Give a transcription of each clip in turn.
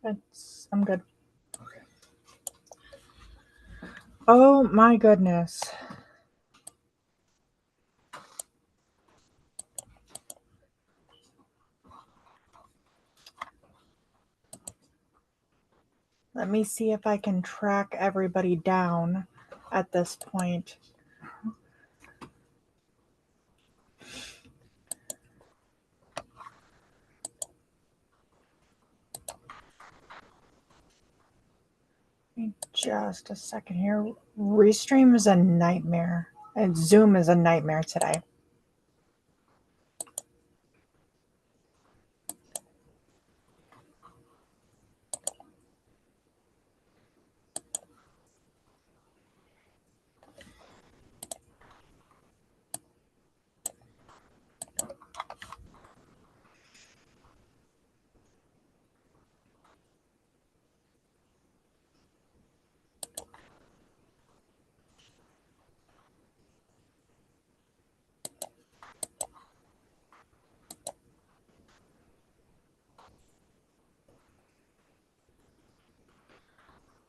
I'm good. Okay. Oh my goodness. Let me see if I can track everybody down at this point. Just a second here. Restream is a nightmare, and Zoom is a nightmare today.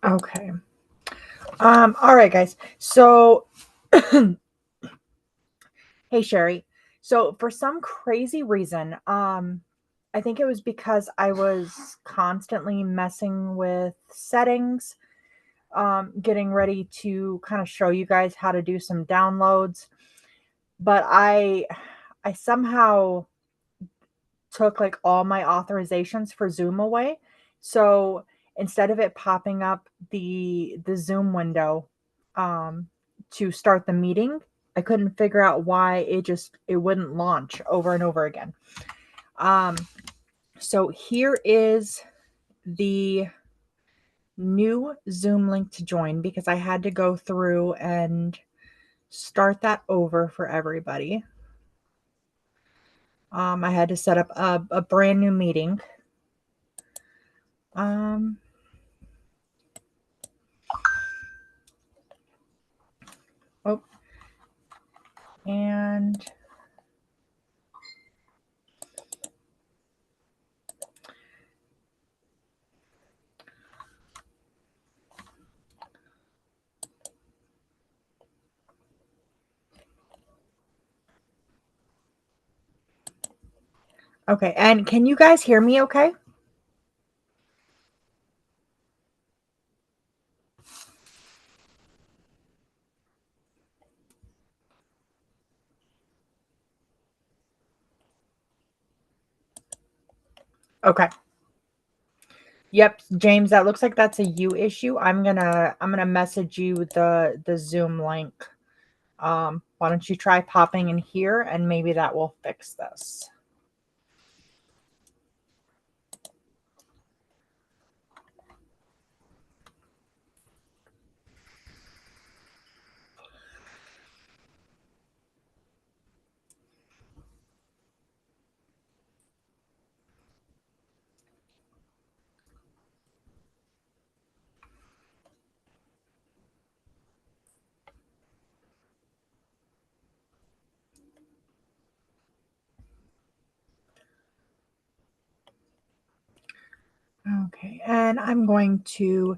Okay. All right, guys. So, hey, Sherry. So, for some crazy reason, I think it was because I was constantly messing with settings, getting ready to kind of show you guys how to do some downloads. But I somehow took like all my authorizations for Zoom away. So instead of it popping up the Zoom window to start the meeting, I couldn't figure out why it wouldn't launch over and over again. Um, so here is the new Zoom link to join because I had to go through and start that over for everybody. I had to set up a brand new meeting. Um, oh, and okay, and can you guys hear me okay? Okay. Yep, James, that looks like that's a you issue. I'm gonna message you the Zoom link. Why don't you try popping in here and maybe that will fix this. Okay, and I'm going to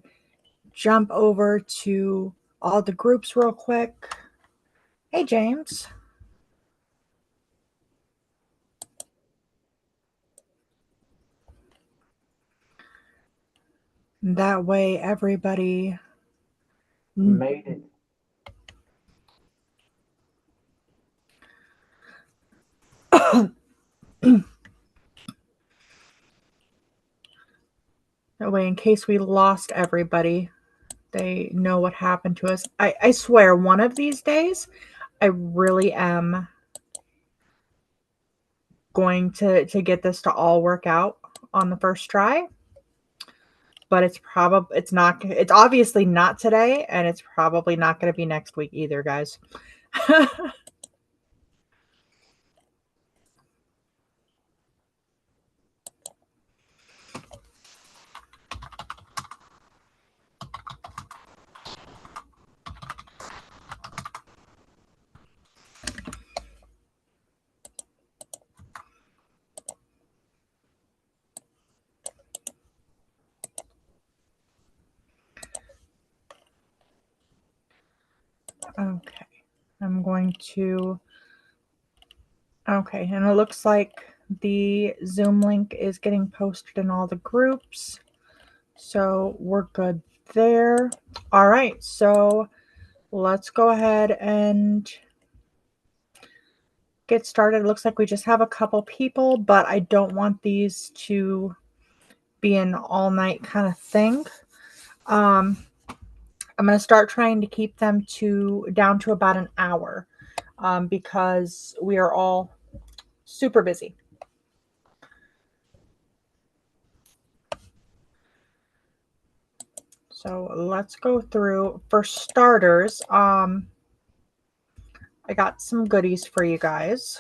jump over to all the groups real quick. Hey, James. That way everybody made it. that way in case we lost everybody, they know what happened to us. I swear one of these days I really am going to get this to all work out on the first try, but it's obviously not today, and it's probably not going to be next week either, guys. Okay. I'm going to, okay. And it looks like the Zoom link is getting posted in all the groups. So we're good there. All right. So let's go ahead and get started. It looks like we just have a couple people, but I don't want these to be an all night kind of thing. I'm going to start trying to keep them down to about an hour because we are all super busy. So let's go through. For starters, I got some goodies for you guys.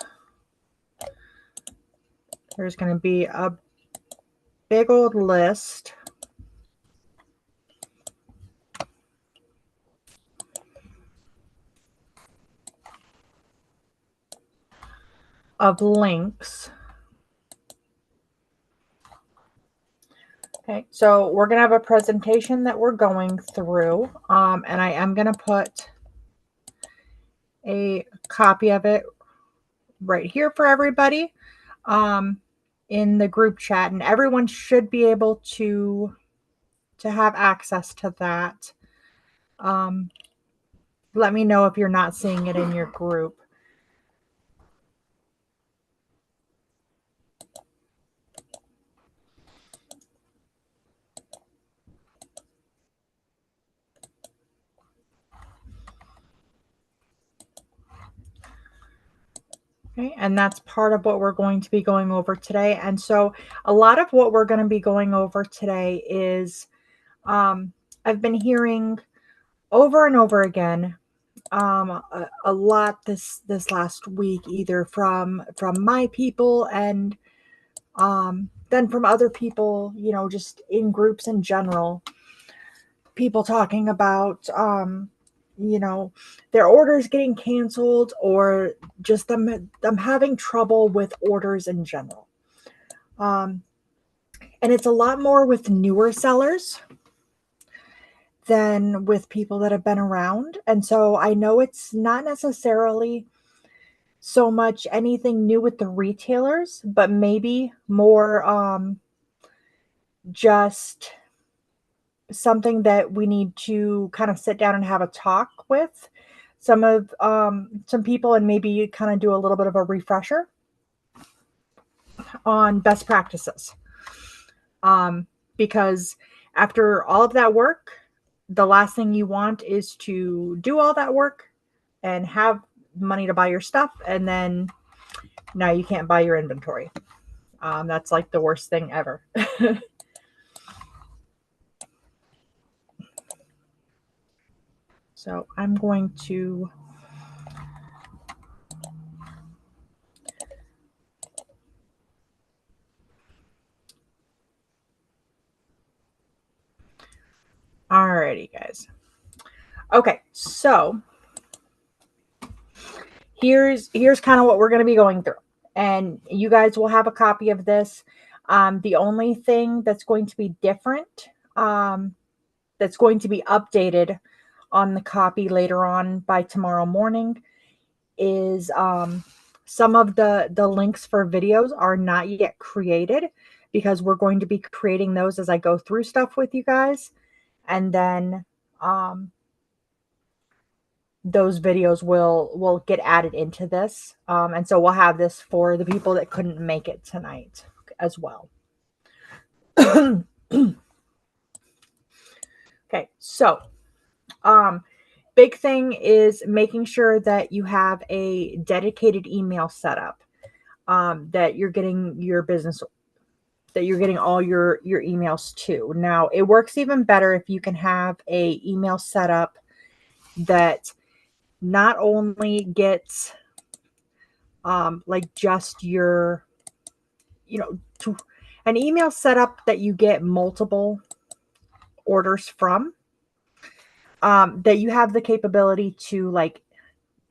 There's going to be a big old list of links. Okay, so we're going to have a presentation that we're going through, and I am going to put a copy of it right here for everybody in the group chat, and everyone should be able to have access to that. Let me know if you're not seeing it in your group. Okay, and that's part of what we're going to be going over today. And so a lot of what we're going to be going over today is I've been hearing over and over again a lot this last week, either from my people and then from other people, just in groups in general, people talking about their orders getting canceled or just them having trouble with orders in general. And it's a lot more with newer sellers than with people that have been around. And so I know it's not necessarily so much anything new with the retailers, but maybe more just something that we need to kind of sit down and have a talk with some people and maybe kind of do a little bit of a refresher on best practices. Because after all of that work, the last thing you want is to do all that work and have money to buy your stuff, and then now you can't buy your inventory. That's like the worst thing ever. So I'm going to alrighty, guys. Okay, so here's kind of what we're going to be going through, and you guys will have a copy of this. The only thing that's going to be different, that's going to be updated on the copy later on by tomorrow morning, is some of the links for videos are not yet created because we're going to be creating those as I go through stuff with you guys, and then those videos will get added into this. And so we'll have this for the people that couldn't make it tonight as well. Okay, so big thing is making sure that you have a dedicated email set up, that you're getting your business, that you're getting all your emails to. Now, it works even better if you can have a email set up that not only gets like just your, to an email setup that you get multiple orders from, that you have the capability to like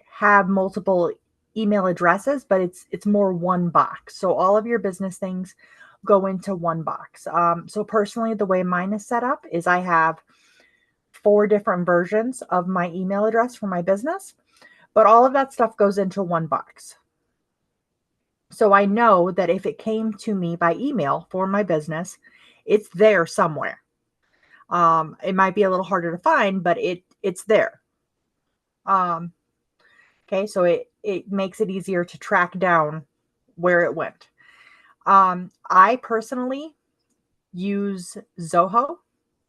have multiple email addresses, but it's more one box. So all of your business things go into one box. So personally, the way mine is set up is I have 4 different versions of my email address for my business, but all of that stuff goes into one box. So I know that if it came to me by email for my business, it's there somewhere. It might be a little harder to find, but it's there. Um, okay, so it makes it easier to track down where it went. I personally use Zoho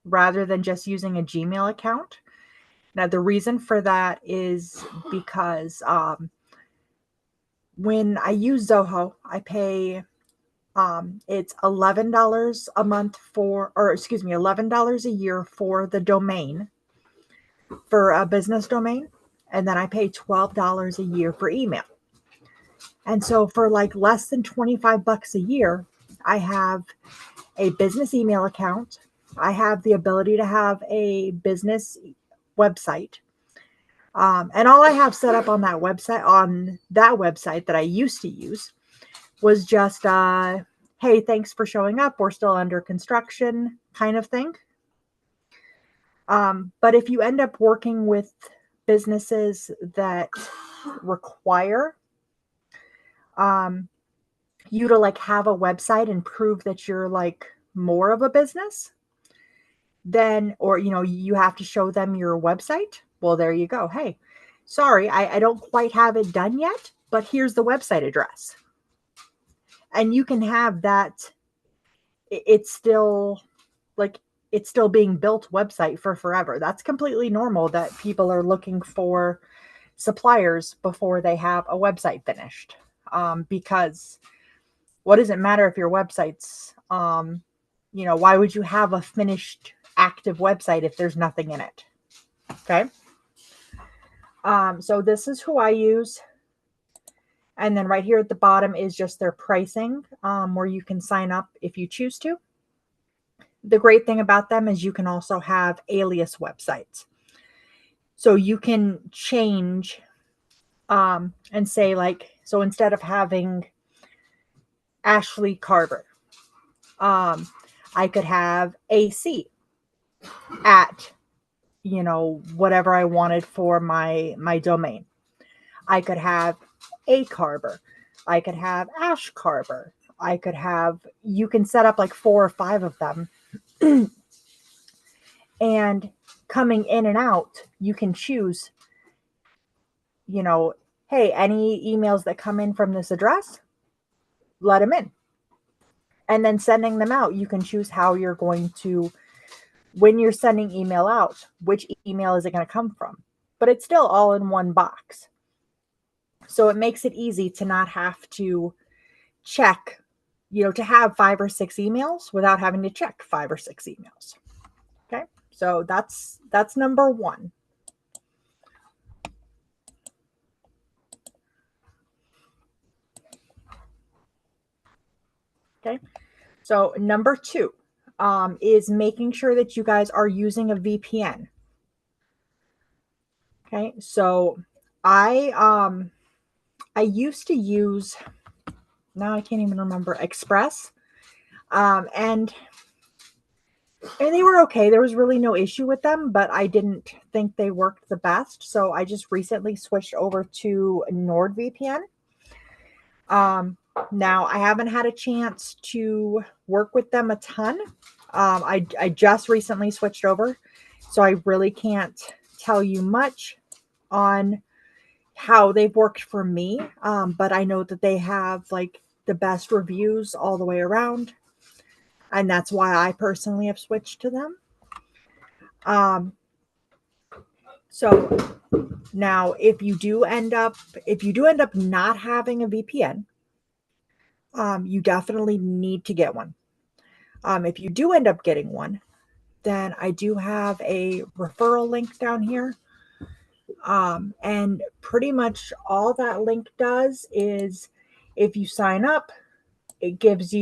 rather than just using a Gmail account. Now, the reason for that is because when I use Zoho, I pay it's $11 a month for, or excuse me, $11 a year for the domain, for a business domain, and then I pay $12 a year for email. And so for like less than 25 bucks a year, I have a business email account. I have the ability to have a business website. And all I have set up on that website that I used to use was just, hey, thanks for showing up. We're still under construction kind of thing. But if you end up working with businesses that require you to like have a website and prove that you're like more of a business, then, or, you have to show them your website. Well, there you go. Hey, sorry, I don't quite have it done yet, but here's the website address. And you can have that. It's still like, it's still being built website for forever. That's completely normal that people are looking for suppliers before they have a website finished. Because what does it matter if your website's, why would you have a finished active website if there's nothing in it? Okay. So this is who I use. And then right here at the bottom is just their pricing, where you can sign up if you choose to. The great thing about them is you can also have alias websites. So you can change and say like, so instead of having Ashley Carver, I could have AC at, whatever I wanted for my domain. I could have A Carver. I could have Ash Carver. You can set up like 4 or 5 of them. And coming in and out, you can choose, hey, any emails that come in from this address, let them in. And then sending them out, you can choose how you're going to, when you're sending email out, which email is it going to come from? But it's still all in one box. So it makes it easy to not have to check, to have 5 or 6 emails without having to check 5 or 6 emails. Okay. So that's number 1. Okay. So number 2 is making sure that you guys are using a VPN. Okay. So I used to use, now I can't even remember, Express. And they were okay. There was really no issue with them, but I didn't think they worked the best. So I just recently switched over to NordVPN. Now I haven't had a chance to work with them a ton. I just recently switched over, so I really can't tell you much on how they've worked for me. But I know that they have like the best reviews all the way around. And that's why I personally have switched to them. So now if you do end up not having a VPN, you definitely need to get one. If you do end up getting one, then I do have a referral link down here. And pretty much all that link does is if you sign up, it gives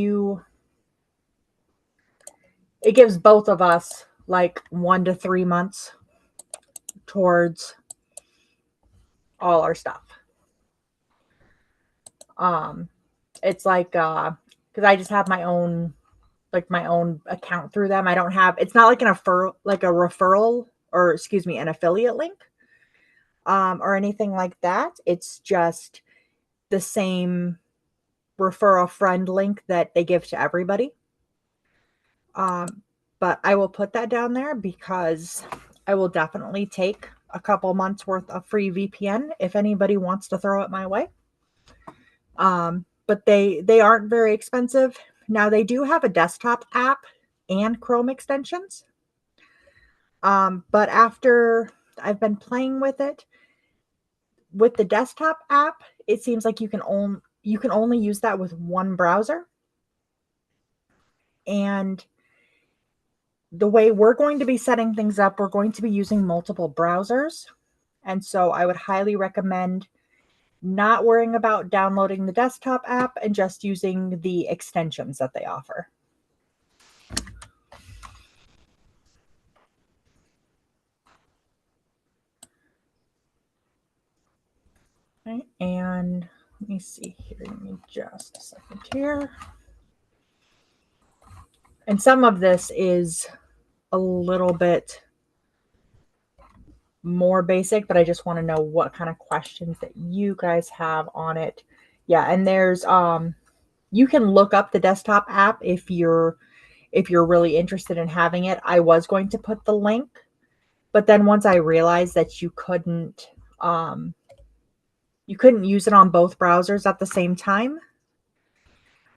both of us like 1 to 3 months towards all our stuff. It's like, because I just have my own account through them. I don't have, it's not like a referral or excuse me, an affiliate link, or anything like that. It's just the same refer a friend link that they give to everybody. Um, but I will put that down there because I will definitely take a couple months worth of free VPN if anybody wants to throw it my way. But they aren't very expensive. Now they do have a desktop app and Chrome extensions. But after I've been playing with it, with the desktop app, it seems like you can only use that with one browser. And the way we're going to be setting things up, we're going to be using multiple browsers. And so I would highly recommend not worrying about downloading the desktop app and just using the extensions that they offer. Okay, and let me see here. Give me just a second here. And some of this is a little bit more basic, but I just want to know what kind of questions that you guys have on it. Yeah, and there's you can look up the desktop app if you're really interested in having it. I was going to put the link, but then once I realized that you couldn't use it on both browsers at the same time,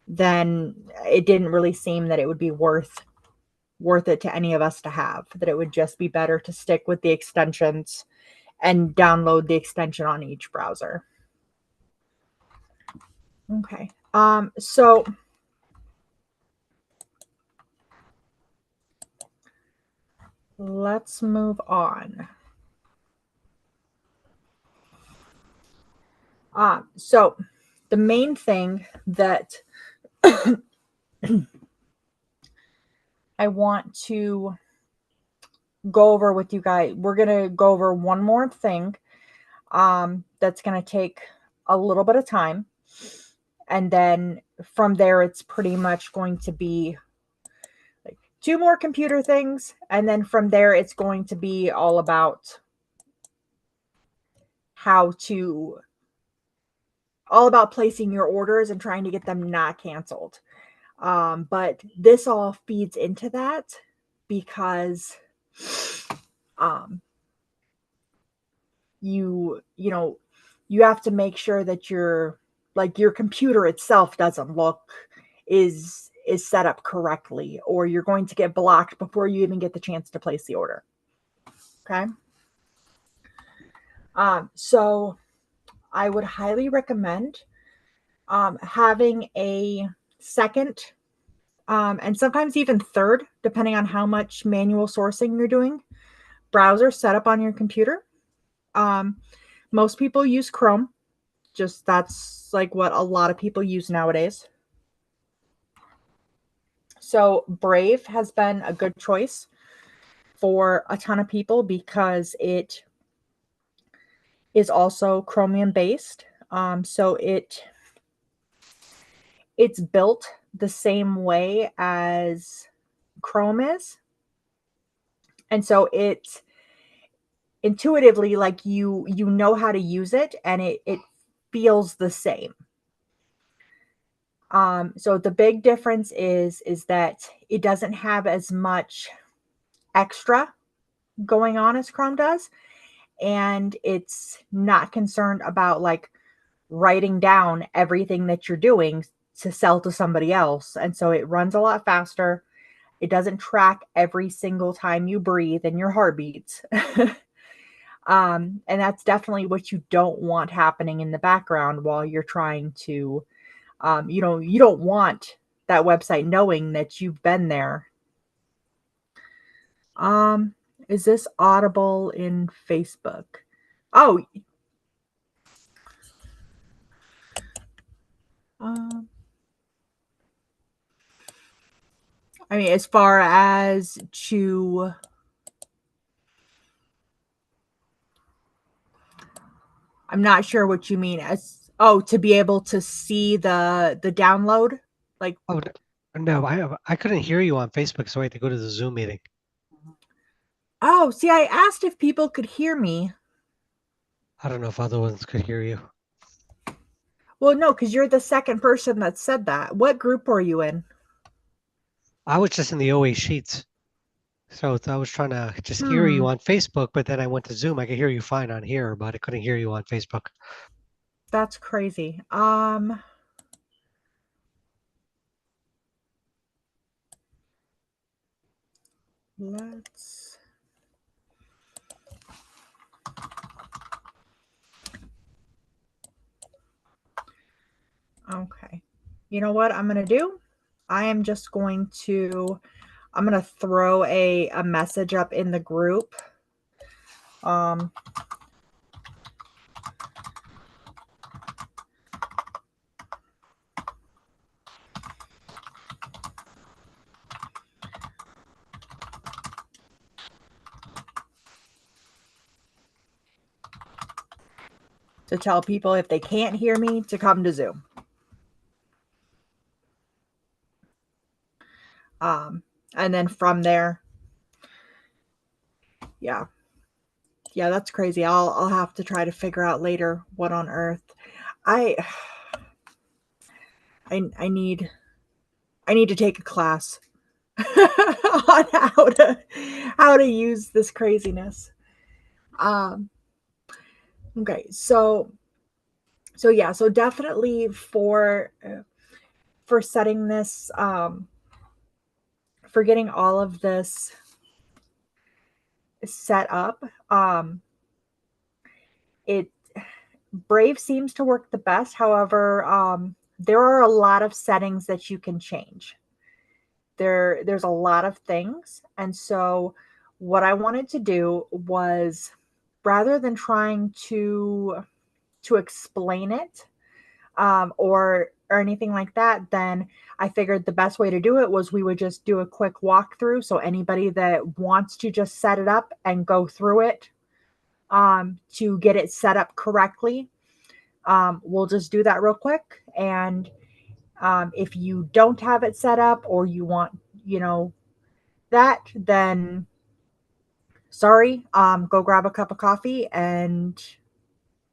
then it didn't really seem that it would be worth it to any of us to have, that it would just be better to stick with the extensions and download the extension on each browser. Okay. So let's move on. So the main thing that I want to go over with you guys, we're going to go over one more thing that's going to take a little bit of time. And then from there, it's pretty much going to be like two more computer things. And then from there, it's going to be all about all about placing your orders and trying to get them not canceled. But this all feeds into that because um, you have to make sure that your computer itself doesn't look is set up correctly, or you're going to get blocked before you even get the chance to place the order. Okay. So I would highly recommend having a second and sometimes even third, depending on how much manual sourcing you're doing, browser set up on your computer. Most people use Chrome. Just that's like what a lot of people use nowadays. So Brave has been a good choice for a ton of people because it is also Chromium based. So it's built the same way as Chrome is. And so it's intuitively like you know how to use it, and it feels the same. So the big difference is that it doesn't have as much extra going on as Chrome does, and it's not concerned about like writing down everything that you're doing to sell to somebody else. And so it runs a lot faster. It doesn't track every single time you breathe and your heart beats. And that's definitely what you don't want happening in the background while you're trying to, you don't want that website knowing that you've been there. Is this audible in Facebook? Oh, I mean, as far as I'm not sure what you mean to be able to see the download, like. Oh, no, I couldn't hear you on Facebook, so I had to go to the Zoom meeting. Oh, see, I asked if people could hear me. I don't know if other ones could hear you. Well, no, because you're the second person that said that. What group were you in? I was just in the OA sheets. So I was trying to just hear you Hmm, on Facebook, but then I went to Zoom. I could hear you fine on here, but I couldn't hear you on Facebook. that's crazy. Let's Okay. You know what I'm gonna do? I am just going to I'm gonna throw a message up in the group. Um, to tell people if they can't hear me to come to Zoom. Um, and then from there, yeah, yeah, that's crazy. I'll have to try to figure out later what on earth. I I need to take a class on how to use this craziness. Um, okay, so yeah, so definitely for setting this for getting all of this set up. It Brave seems to work the best. However, there are a lot of settings that you can change. There's a lot of things, and so what I wanted to do was, rather than trying to explain it, or anything like that, then I figured the best way to do it was we would just do a quick walkthrough. So anybody that wants to just set it up and go through it, to get it set up correctly, we'll just do that real quick. And if you don't have it set up, or you want, that, then sorry, go grab a cup of coffee and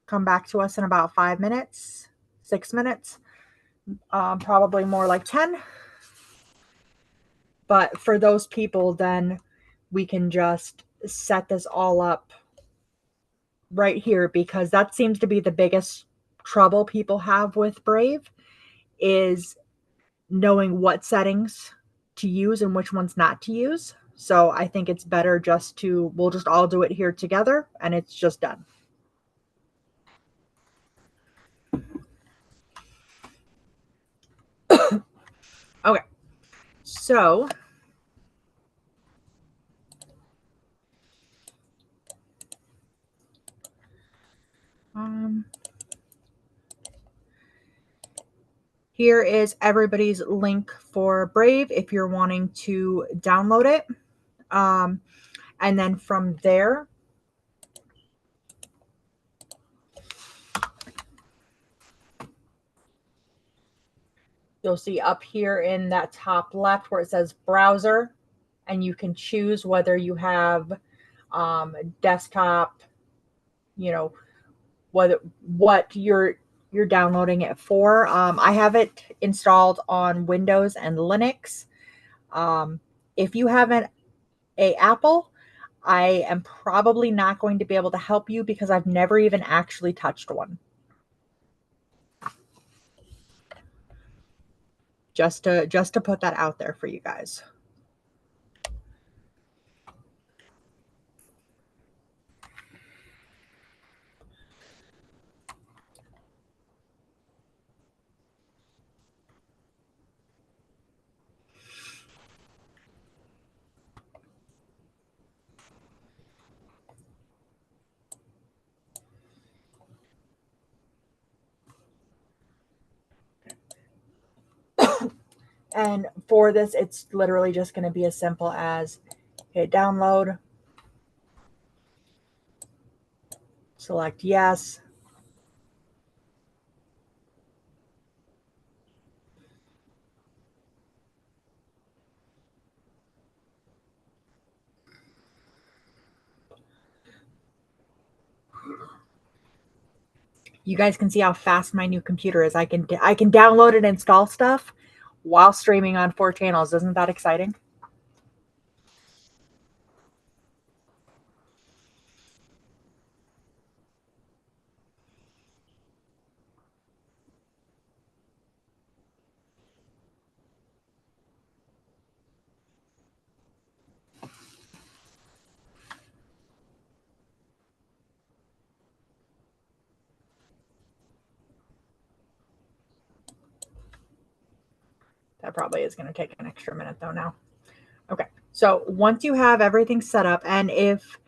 come back to us in about 5 minutes, 6 minutes, probably more like 10. But for those people, then we can just set this all up right here, because that seems to be the biggest trouble people have with Brave, is knowing what settings to use and which ones not to use. So I think it's better we'll just all do it here together and it's just done. Okay. So, um, here is everybody's link for Brave if you're wanting to download it. And then from there, you'll see up here in that top left where it says browser, and you can choose whether you have desktop, you know, what you're downloading it for. I have it installed on Windows and Linux. If you have a Apple, I am probably not going to be able to help you because I've never even actually touched one. Just to put that out there for you guys. And for this, it's literally just going to be as simple as hit download, select yes, You guys can see how fast my new computer is. I can download and install stuff while streaming on 4 channels. Isn't that exciting? That probably is going to take an extra minute though now. Okay. So once you have everything set up, and if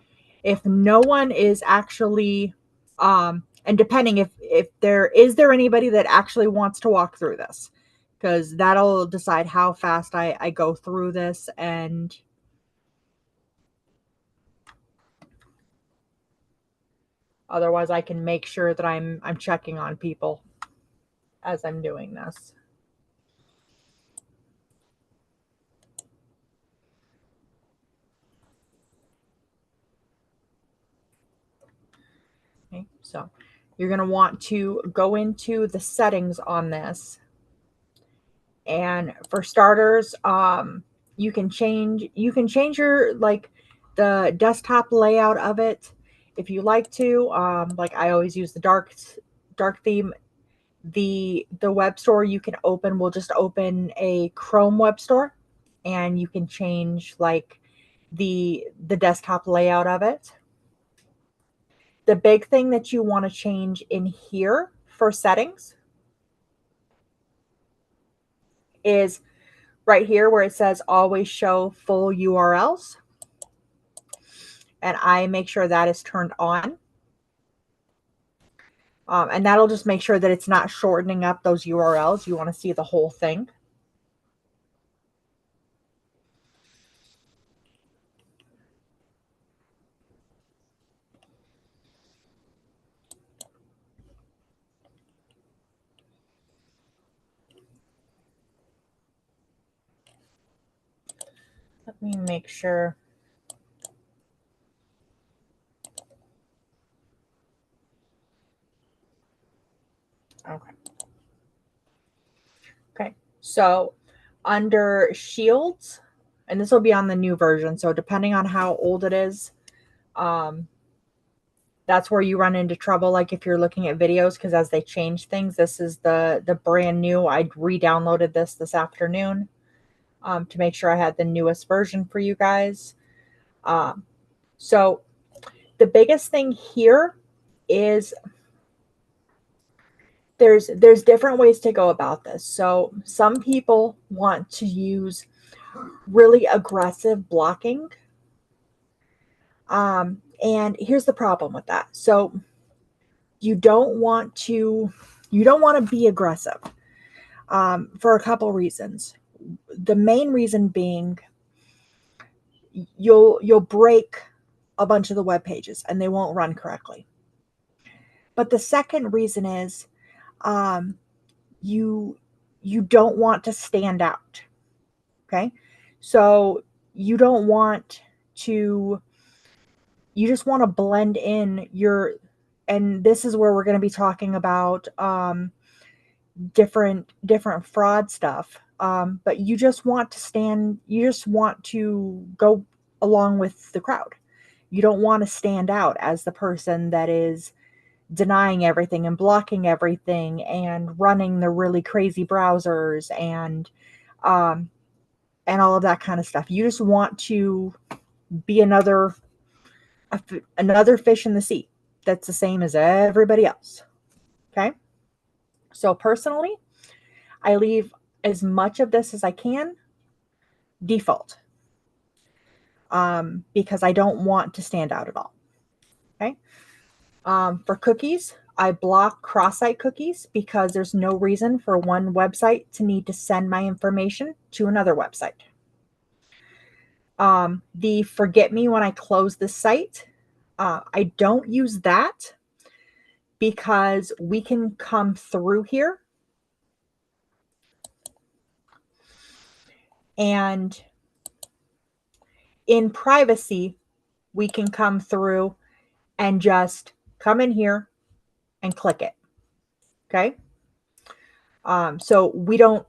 no one is actually and depending if there anybody that actually wants to walk through this, because that'll decide how fast I go through this. And otherwise I can make sure that I'm checking on people as I'm doing this. Okay, so you're going to want to go into the settings on this. And for starters, you can change your like the desktop layout of it if you like to. Like I always use the dark theme. The web store you can open will just open a Chrome web store, and you can change like the desktop layout of it. The big thing that you want to change in here for settings is right here where it says always show full URLs. And I make sure that is turned on. And that'll just make sure that it's not shortening up those URLs. You want to see the whole thing. Let me make sure. Okay. Okay. So under shields, and this will be on the new version. So depending on how old it is, that's where you run into trouble. Like if you're looking at videos, because as they change things, this is the brand new. I re-downloaded this afternoon to make sure I had the newest version for you guys. So the biggest thing here is there's different ways to go about this. So some people want to use really aggressive blocking. And here's the problem with that. So you don't want to be aggressive for a couple reasons. The main reason being you'll break a bunch of the web pages and they won't run correctly. But the second reason is you don't want to stand out. Okay, so you don't want to. You just want to blend in your, and this is where we're going to be talking about different fraud stuff. But you just want to stand. You just want to go along with the crowd. You don't want to stand out as the person that is denying everything and blocking everything and running the really crazy browsers and all of that kind of stuff. You just want to be another fish in the sea that's the same as everybody else. Okay. So personally, I leave as much of this as I can default because I don't want to stand out at all. Okay. For cookies, I block cross-site cookies because there's no reason for one website to need to send my information to another website. The forget me when I close the site, I don't use that because we can come through here and in privacy, we can come through and just come in here and click it. Okay. So we don't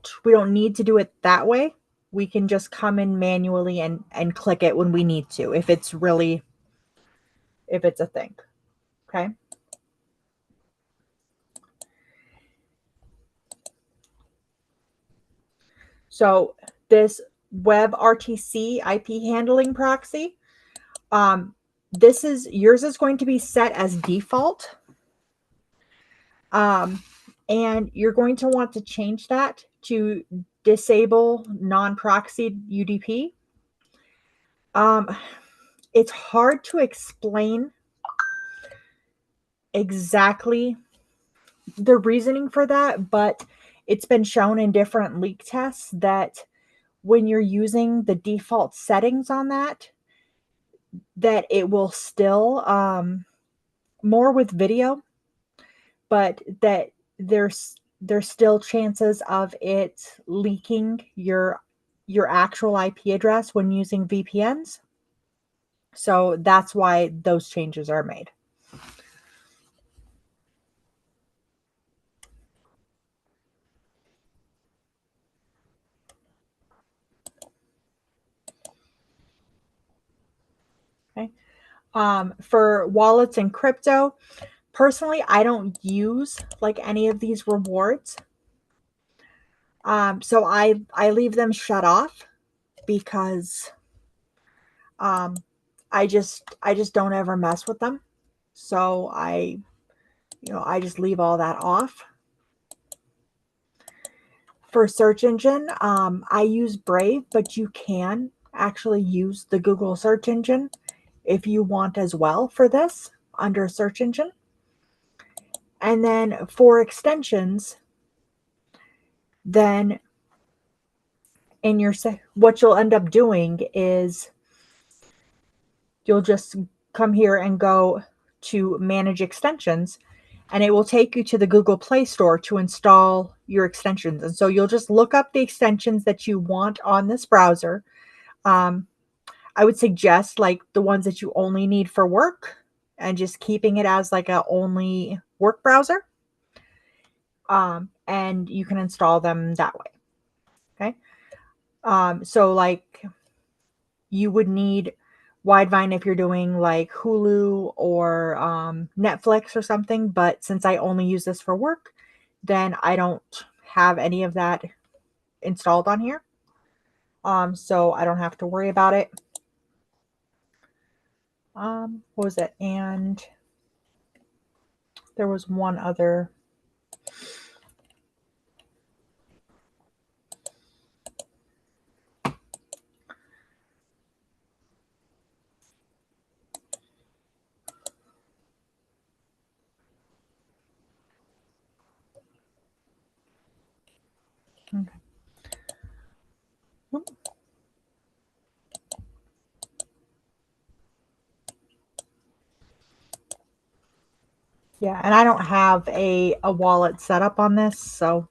need to do it that way. We can just come in manually and click it when we need to, if it's a thing. Okay. So this WebRTC IP handling proxy, yours is going to be set as default. And you're going to want to change that to disable non-proxied UDP. It's hard to explain exactly the reasoning for that, but it's been shown in different leak tests that when you're using the default settings on that it will still more with video, but that there's still chances of it leaking your actual IP address when using VPNs. So that's why those changes are made. Okay. For wallets and crypto, personally, I don't use like any of these rewards. So I leave them shut off because um, I just don't ever mess with them. So I just leave all that off. For search engine, I use Brave, but you can actually use the Google search engine if you want as well for this under search engine. And then for extensions, then what you'll end up doing is you'll just come here and go to manage extensions, and it will take you to the Google Play Store to install your extensions. And so you'll just look up the extensions that you want on this browser. Um, I would suggest like the ones that you only need for work and just keeping it as like a only work browser. And you can install them that way. Okay. So like you would need Widevine if you're doing like Hulu or Netflix or something. But since I only use this for work, then I don't have any of that installed on here. So I don't have to worry about it. What was it? And there was one other. Okay. Yeah, and I don't have a wallet set up on this, so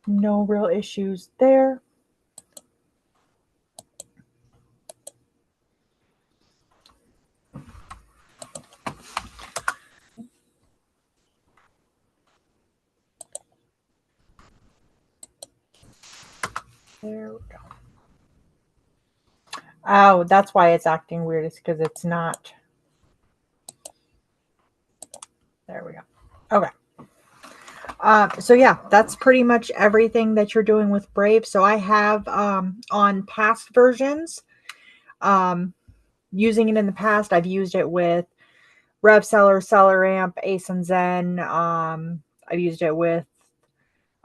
no real issues there. There we go. Oh, that's why it's acting weird. It's because it's not. There we go. Okay. So yeah, that's pretty much everything that you're doing with Brave. So I have on past versions, using it in the past, I've used it with RevSeller, SellerAmp, Ace and Zen. I've used it with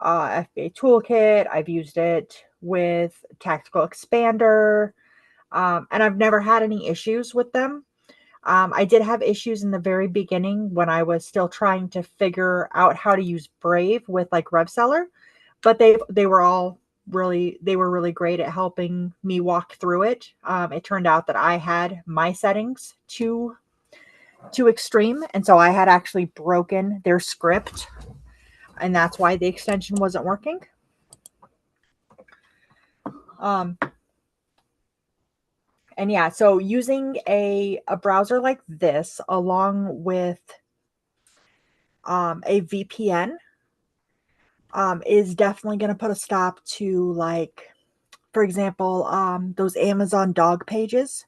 FBA Toolkit. I've used it with Tactical Expander. And I've never had any issues with them. I did have issues in the very beginning when I was still trying to figure out how to use Brave with like RevSeller, but they were really great at helping me walk through it. It turned out that I had my settings too extreme, and so I had actually broken their script, and that's why the extension wasn't working. And yeah, so using a browser like this along with A VPN is definitely going to put a stop to, like, for example, those Amazon dog pages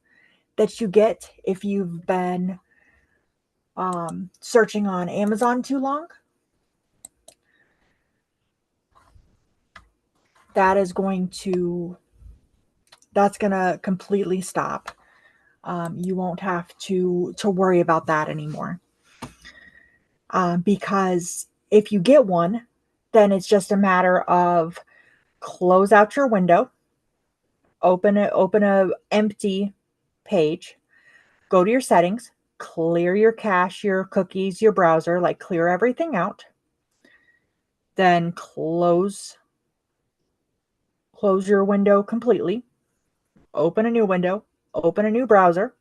that you get if you've been searching on Amazon too long. That's going to completely stop. You won't have to worry about that anymore. Because if you get one, then it's just a matter of close out your window, open a empty page, go to your settings, clear your cache, your cookies, your browser, like clear everything out. Then close your window completely, open a new window, open a new browser,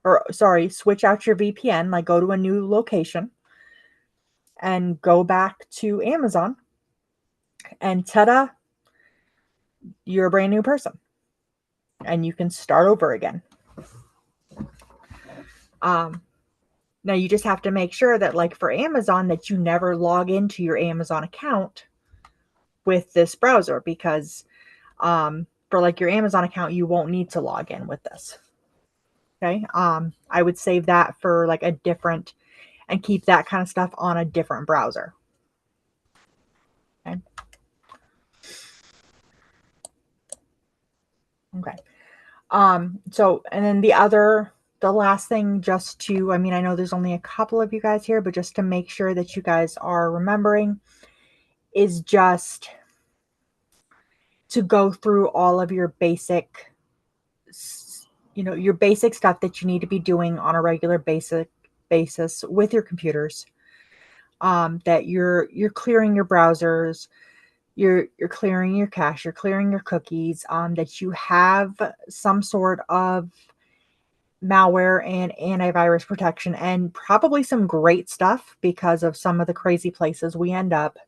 or sorry, switch out your VPN, like go to a new location and go back to Amazon, and ta-da, you're a brand new person and you can start over again. Now you just have to make sure that, like for Amazon, that you never log into your Amazon account with this browser, because for like your Amazon account, you won't need to log in with this. Okay. I would save that for like a different, and keep that kind of stuff on a different browser. Okay. Okay. So, and then the last thing, just to, I mean, I know there's only a couple of you guys here, but just to make sure that you guys are remembering, is just to go through all of your basic, your basic stuff that you need to be doing on a regular basis with your computers. That you're clearing your browsers, you're clearing your cache, you're clearing your cookies, that you have some sort of malware and antivirus protection, and probably some great stuff because of some of the crazy places we end up.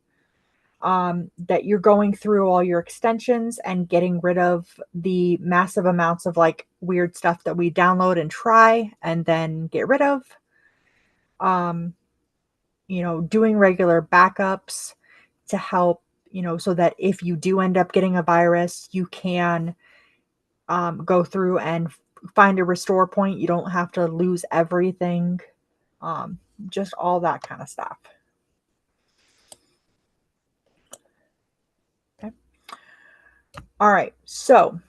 That you're going through all your extensions and getting rid of the massive amounts of like weird stuff that we download and try and then get rid of. Doing regular backups to help, so that if you do end up getting a virus, you can go through and find a restore point. You don't have to lose everything. Just all that kind of stuff. Okay. All right. So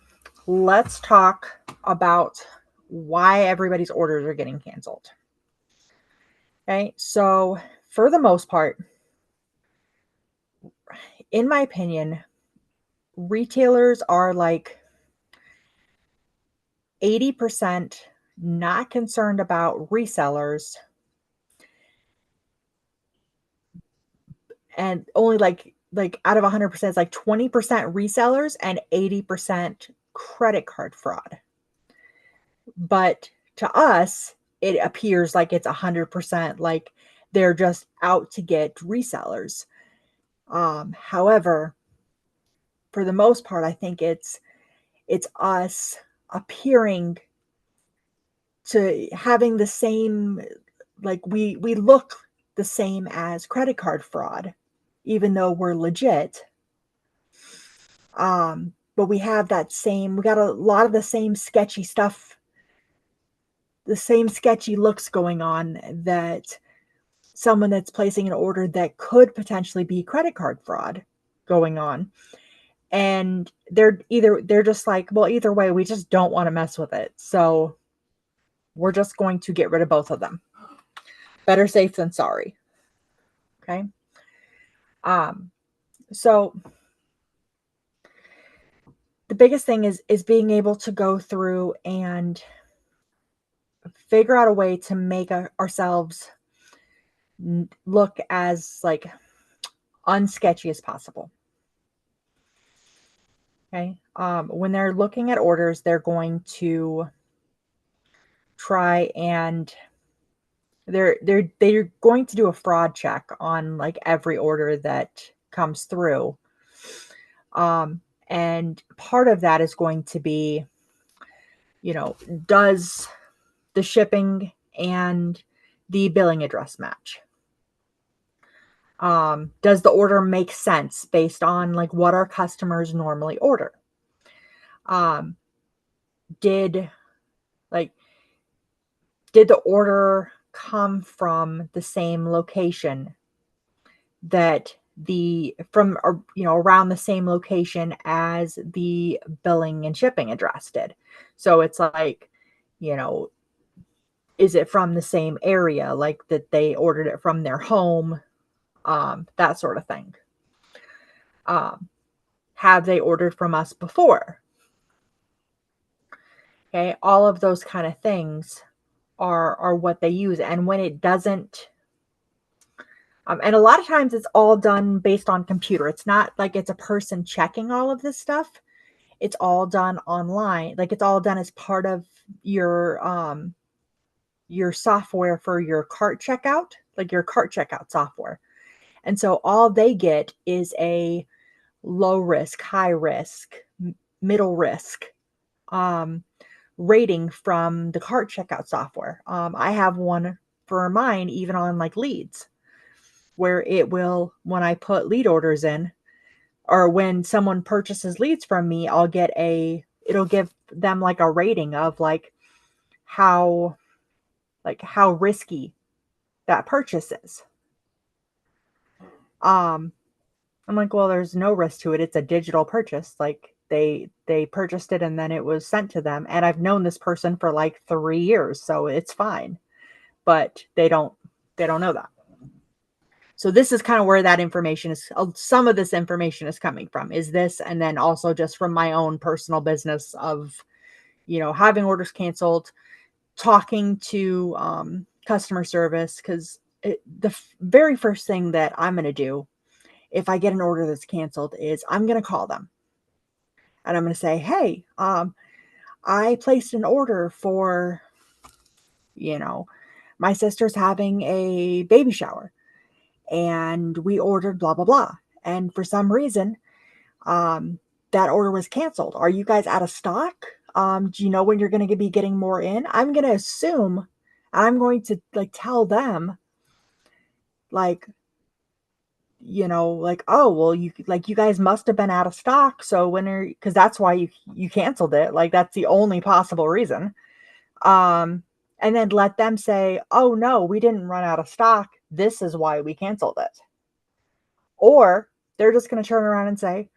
let's talk about why everybody's orders are getting canceled. Okay. So for the most part, in my opinion, retailers are like 80% not concerned about resellers, and only like out of 100%, it's like 20% resellers and 80% credit card fraud. But to us, it appears like it's 100% like they're just out to get resellers. However, for the most part, I think it's us appearing to having the same, like we look the same as credit card fraud, even though we're legit. But we got a lot of the same sketchy stuff, the same sketchy looks going on, that someone that's placing an order that could potentially be credit card fraud going on. And they're just like, well, either way, we just don't want to mess with it. So we're just going to get rid of both of them. Better safe than sorry. Okay. So the biggest thing is being able to go through and figure out a way to make ourselves look as like unsketchy as possible. Okay. When they're looking at orders, they're going to try and they're going to do a fraud check on like every order that comes through. And part of that is going to be, does the shipping and the billing address match? Does the order make sense based on like what our customers normally order? Um, did like did the order come from the same location that the from around the same location as the billing and shipping address did? So it's like, you know, is it from the same area, like that they ordered it from their home, that sort of thing. Um, have they ordered from us before? Okay, all of those kind of things are what they use. And when it doesn't, and a lot of times it's all done based on computer. It's not like it's a person checking all of this stuff. It's all done online. Like it's all done as part of your software for your cart checkout, like your cart checkout software. And so all they get is a low risk, high risk, middle risk um, rating from the cart checkout software. I have one for mine, even on like leads, where it will, when I put lead orders in, or when someone purchases leads from me, it'll give them like a rating of how, how risky that purchase is. Um, I'm like, well, there's no risk to it. It's a digital purchase. Like they purchased it and then it was sent to them. And I've known this person for like 3 years, so it's fine. But they don't know that. So this is kind of where that information is. Some of this information is coming from. Is this, and then also just from my own personal business of, having orders canceled, talking to customer service, because the very first thing that I'm going to do if I get an order that's canceled is I'm going to call them and I'm going to say, hey, I placed an order for, my sister's having a baby shower and we ordered blah, blah, blah. And for some reason, um, that order was canceled. Are you guys out of stock? Do you know when you're going to be getting more in? I'm going to assume, I'm going to like tell them like, like, oh, well, you guys must have been out of stock. So because that's why you canceled it. Like that's the only possible reason. Um, and then let them say, oh no, we didn't run out of stock. This is why we canceled it. Or they're just going to turn around and say,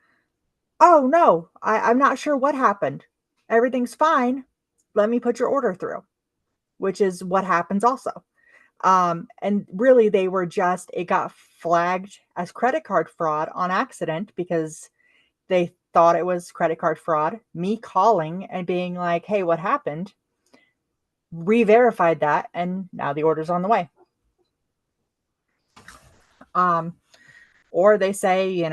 oh no, I'm not sure what happened. Everything's fine. Let me put your order through, which is what happens also. And really it got flagged as credit card fraud on accident because they thought it was credit card fraud. Me calling and being like, hey, what happened? Re-verified that, and now the order's on the way. Or they say,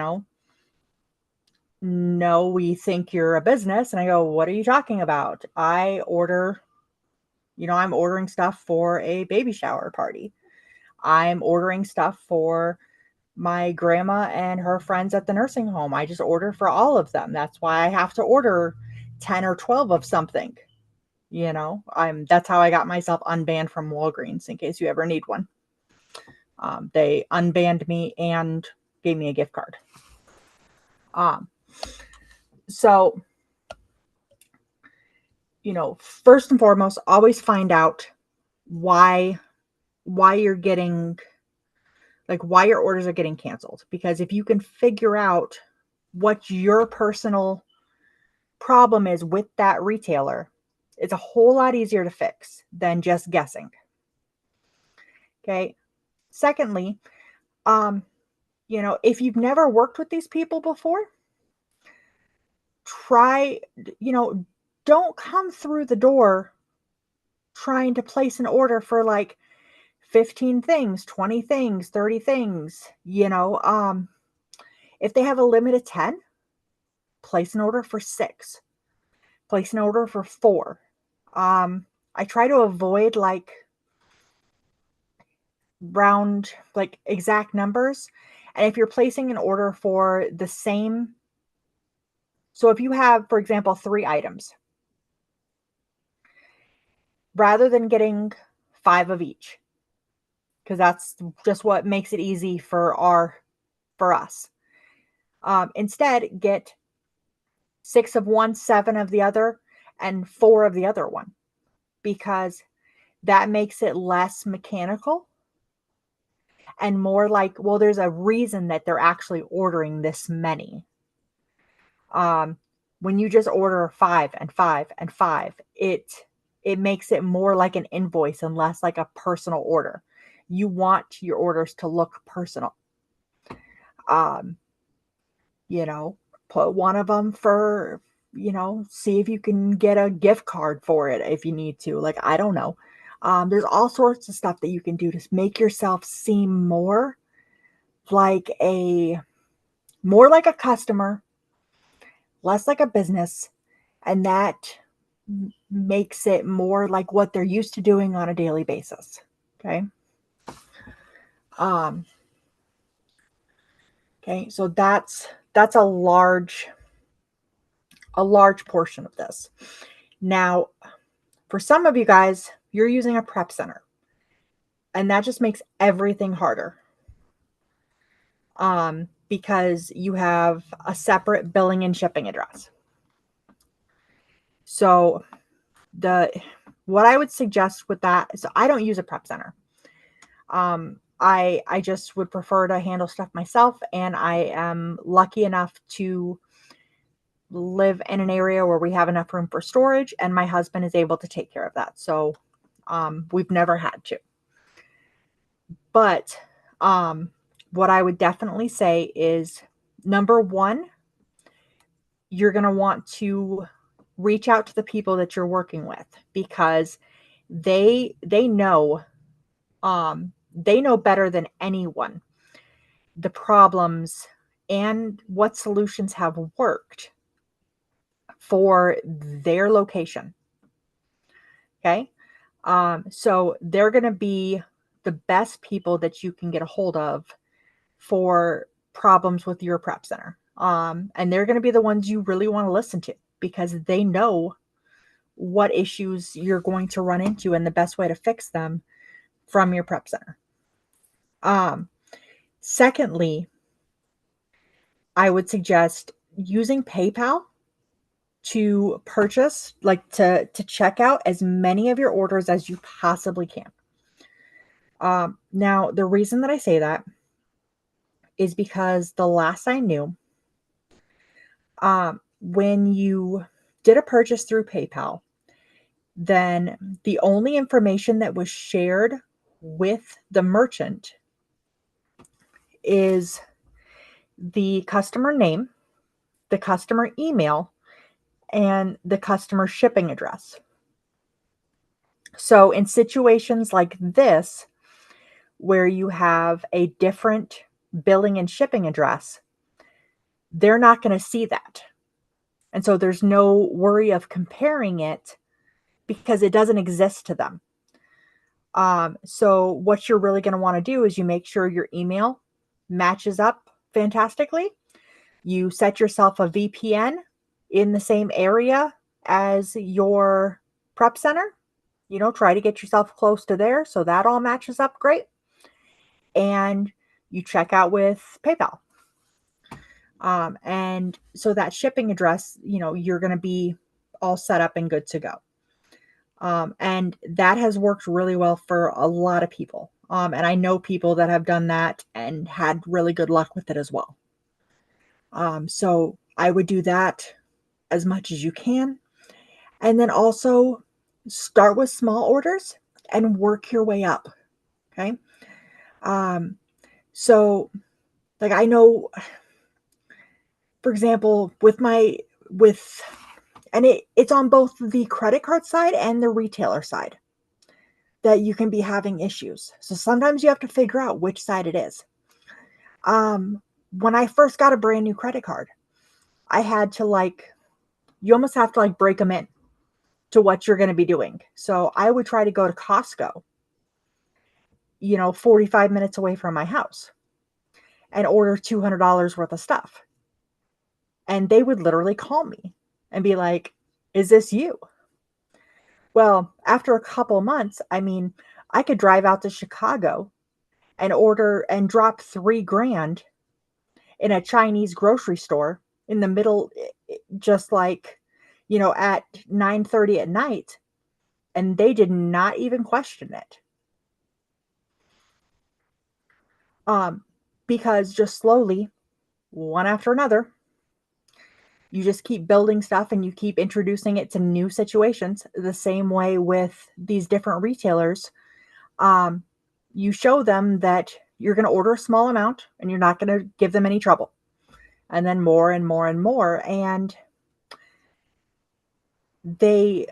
no, we think you're a business. And I go, what are you talking about? I'm ordering stuff for a baby shower party. I'm ordering stuff for my grandma and her friends at the nursing home. I just order for all of them. That's why I have to order 10 or 12 of something. That's how I got myself unbanned from Walgreens, in case you ever need one. They unbanned me and gave me a gift card. So, first and foremost, always find out why you're getting, like, why your orders are getting canceled. Because if you can figure out what your personal problem is with that retailer, it's a whole lot easier to fix than just guessing. Okay. Secondly, if you've never worked with these people before, try, don't come through the door trying to place an order for like 15 things, 20 things, 30 things, if they have a limit of 10, place an order for 6, place an order for 4. I try to avoid like round, like exact numbers. And if you're placing an order for the same, so if you have, for example, 3 items, rather than getting 5 of each, because that's just what makes it easy for us. Instead, get 6 of one, 7 of the other, and 4 of the other one, because that makes it less mechanical and more like, well, there's a reason that they're actually ordering this many. When you just order 5 and 5 and 5, it makes it more like an invoice and less like a personal order. You want your orders to look personal. Um, you know, put one of them for, see if you can get a gift card for it if you need to. Like, I don't know. There's all sorts of stuff that you can do to make yourself seem like a more like a customer, less like a business, and that makes it more like what they're used to doing on a daily basis. Okay. Um, okay, so that's a large portion of this. Now, for some of you guys, you're using a prep center, and that just makes everything harder. Because you have a separate billing and shipping address. So what I would suggest with that is, I don't use a prep center. I just would prefer to handle stuff myself, and I am lucky enough to live in an area where we have enough room for storage, and my husband is able to take care of that. So we've never had to. But what I would definitely say is, number one, you're going to want to reach out to the people that you're working with, because they know better than anyone the problems and what solutions have worked for their location. Okay. So they're going to be the best people that you can get a hold of for problems with your prep center. And they're going to be the ones you really want to listen to, because they know what issues you're going to run into and the best way to fix them from your prep center. Secondly, I would suggest using PayPal to purchase, like to check out as many of your orders as you possibly can. Now, the reason that I say that is because the last I knew, when you did a purchase through PayPal, then the only information that was shared with the merchant is the customer name, the customer email, and the customer shipping address. So in situations like this, where you have a different billing and shipping address, they're not going to see that. And so there's no worry of comparing it, because it doesn't exist to them. So what you're really going to want to do is you make sure your email matches up fantastically. You set yourself a VPN in the same area as your prep center. Try to get yourself close to there so that all matches up great. And you check out with PayPal. And so that shipping address, you're going to be all set up and good to go. And that has worked really well for a lot of people. And I know people that have done that and had really good luck with it as well. So I would do that as much as you can. And then also start with small orders and work your way up. Okay. So like, I know, for example, and it's on both the credit card side and the retailer side that you can be having issues. So sometimes you have to figure out which side it is. When I first got a brand new credit card, I had to you almost have to break them in to what you're going to be doing. So I would try to go to Costco, 45 minutes away from my house, and order $200 worth of stuff. And they would literally call me and be like, "Is this you?" Well, after a couple months, I could drive out to Chicago and order and drop 3 grand in a Chinese grocery store in the middle, just like, at 9:30 at night, and they did not even question it. Um, because just slowly, one after another, you just keep building stuff and you keep introducing it to new situations. The same way with these different retailers. Um, you show them that you're going to order a small amount and you're not going to give them any trouble. And then more and more and more. And they,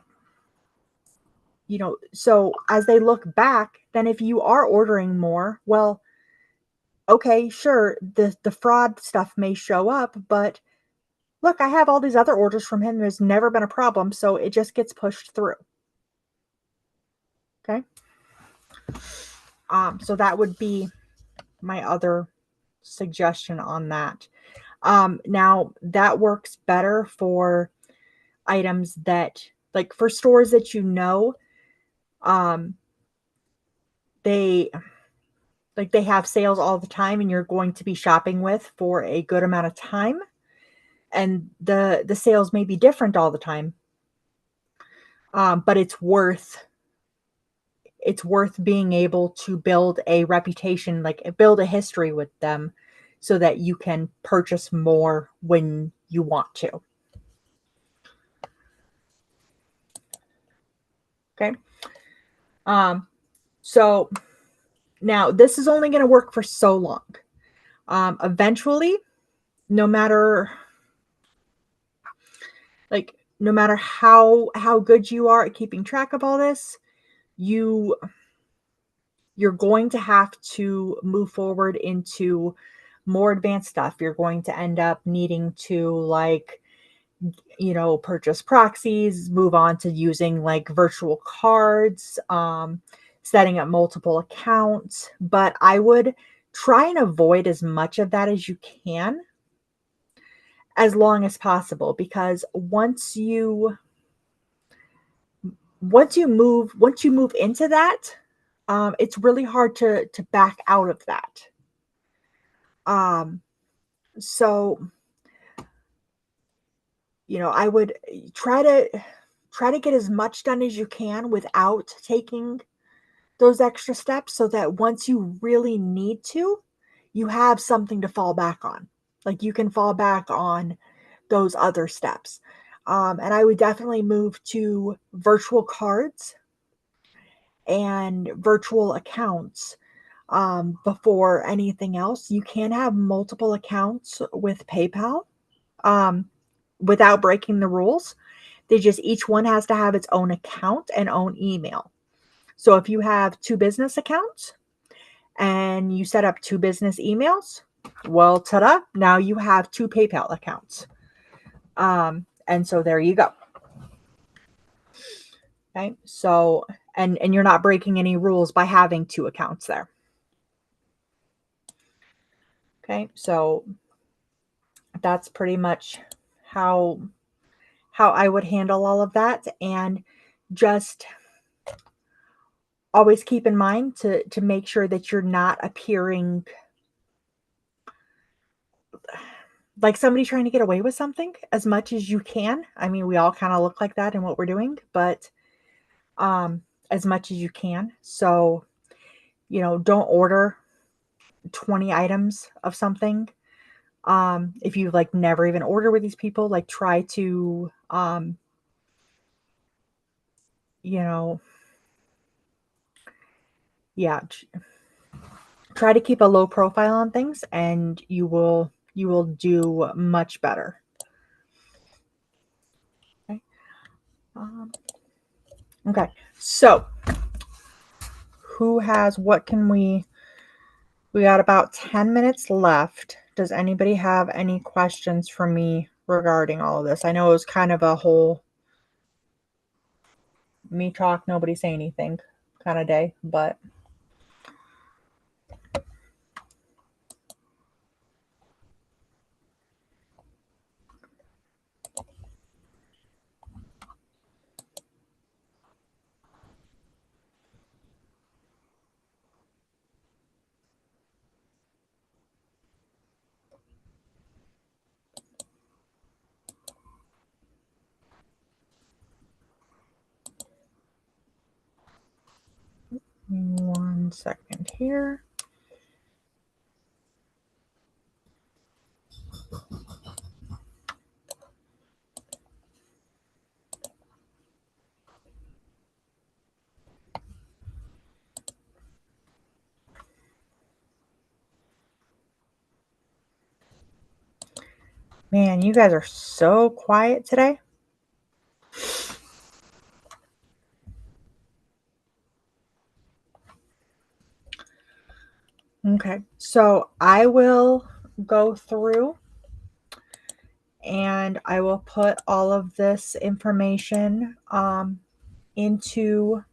so as they look back, then if you are ordering more, well, okay, sure, the fraud stuff may show up, but look, I have all these other orders from him. There's never been a problem, so it just gets pushed through. Okay. So that would be my other suggestion on that. Now that works better for items that, like, for stores that um, they they have sales all the time and you're going to be shopping with for a good amount of time, and the sales may be different all the time. But it's worth being able to build a reputation, like build a history with them, so that you can purchase more when you want to. Okay. So now this is only going to work for so long. Eventually, no matter no matter how good you are at keeping track of all this, you're going to have to move forward into more advanced stuff. You're going to end up needing to, like, purchase proxies, move on to using like virtual cards, setting up multiple accounts. But I would try and avoid as much of that as you can, as long as possible, because once you move into that, it's really hard to back out of that. So I would try to get as much done as you can without taking those extra steps, so that once you really need to, you have something to fall back on. Like, you can fall back on those other steps. And I would definitely move to virtual cards and virtual accounts before anything else. You can have multiple accounts with PayPal um, without breaking the rules. They just, each one has to have its own account and own email. So if you have 2 business accounts and you set up 2 business emails, well, ta-da, now you have 2 PayPal accounts. And so there you go. Okay. So, and you're not breaking any rules by having 2 accounts there. Okay. So that's pretty much how I would handle all of that. And just always keep in mind to make sure that you're not appearing like somebody trying to get away with something, as much as you can. I mean, we all kind of look like that in what we're doing, but as much as you can. So, don't order 20 items of something. If you like never even order with these people, like, try to yeah, try to keep a low profile on things, and you will do much better. Okay. Okay. So, what can we got about 10 minutes left. Does anybody have any questions for me regarding all of this? I know it was kind of a whole me talk, nobody say anything kind of day, but 1 second here. Man, you guys are so quiet today. Okay, so I will go through and I will put all of this information into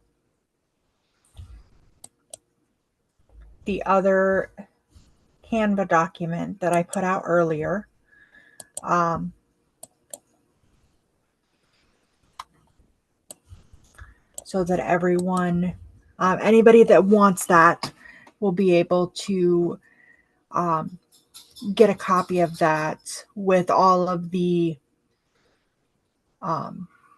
the other Canva document that I put out earlier. So that everyone, anybody that wants that, will be able to get a copy of that with all of the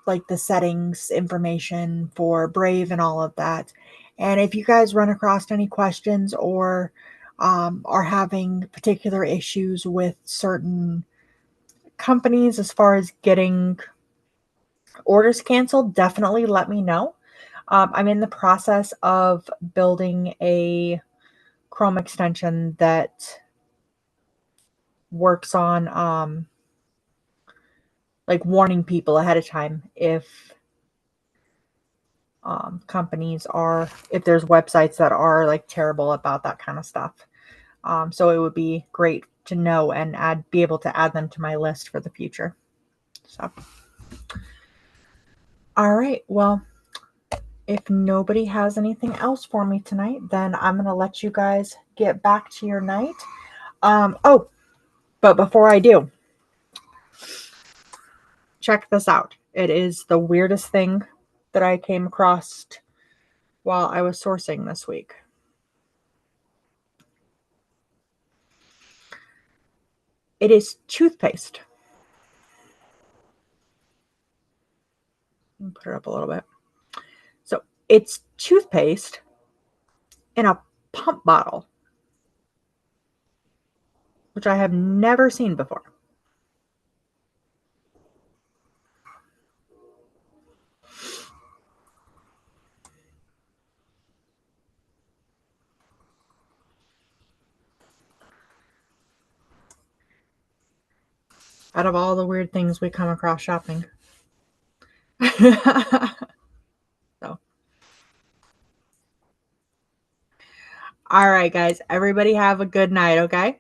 like the settings information for Brave and all of that. And if you guys run across any questions or are having particular issues with certain companies as far as getting orders canceled, definitely let me know. I'm in the process of building a Chrome extension that works on like warning people ahead of time if companies are, if there's websites that are like terrible about that kind of stuff. So it would be great to know and be able to add them to my list for the future. So, all right. Well, if nobody has anything else for me tonight, then I'm going to let you guys get back to your night. Oh, but before I do, check this out. It is the weirdest thing that I came across while I was sourcing this week. It is toothpaste. Let me put it up a little bit. So it's toothpaste in a pump bottle, which I have never seen before. Out of all the weird things we come across shopping. So, all right, guys, everybody have a good night, okay?